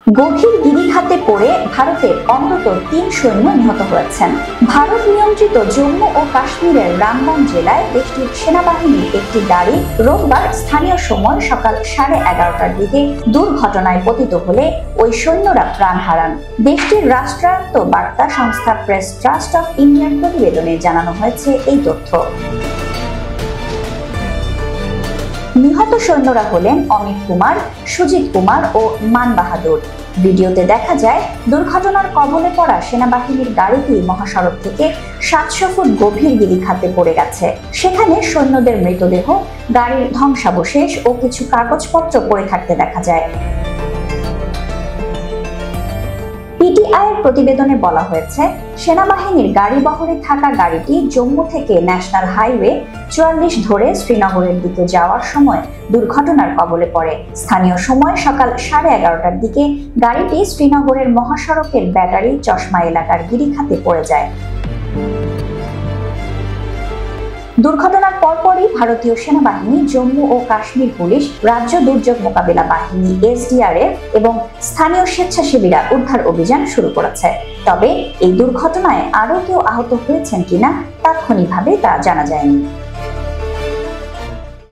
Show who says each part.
Speaker 1: গভীর গিরিখাতে পড়ে ভারতের অন্তত ৩ সৈন্য নিহত হয়েছেন। ভারত নিয়ন্ত্রিত জম্মু ও কাশ্মীরের রামবন জেলায় দেশটির সেনাবাহিনীর একটি গাড়ি রোববার স্থানীয় সময় সকাল 11:30টার দিকে দুর্ঘটনায় পতিত হলে ওই সৈন্যরা প্রাণ হারান। দেশটির রাষ্ট্রায়ত্ত বার্তা সংস্থা প্রেস ট্রাস্ট অফ ইন্ডিয়ার প্রতিবেদনে জানানো হয়েছে এই তথ্য। নিহত সৈন্যরা হলেন অমিত কুমার, সুজিত কুমার ও মান বাহাদুর। ভিডিওতে দেখা যায় দুর্ঘটনার কবলে পড়া সেনাবাহিনীর গাড়িটি মহাসড়ক থেকে 700 ফুট গভীর গিরিখাতে পড়ে গেছে। সেখানে সৈন্যদের মৃতদেহ, গাড়ির ধ্বংসাবশেষ ও কিছু কাগজপত্র পড়ে থাকতে দেখা যায়। পিটিআইয়ের প্রতিবেদনে বলা হয়েছে, সেনাবাহিনীর গাড়ি বহরে থাকা গাড়িটি জম্মু থেকে ন্যাশনাল হাইওয়ে 44 ধরে শ্রীনগরের দিকে যাওয়ার সময় দুর্ঘটনার কবলে পড়ে। স্থানীয় সময় সকাল 11:30টার দিকে গাড়িটি শ্রীনগরের মহাসড়কের ব্যাটারি চশমা এলাকার গিরিখাতে পড়ে যায়। দুর্ঘটনার পরপরই ভারতীয় সেনাবাহিনী, জম্মু ও কাশ্মীর পুলিশ, রাজ্য দুর্যোগ মোকাবিলা বাহিনী SDRF এবং স্থানীয় স্বেচ্ছাসেবীরা উদ্ধার অভিযান শুরু করেছে। তবে এই দুর্ঘটনায় আরও কেউ আহত হয়েছেন কিনা তাৎক্ষণিকভাবে তা জানা যায়নি।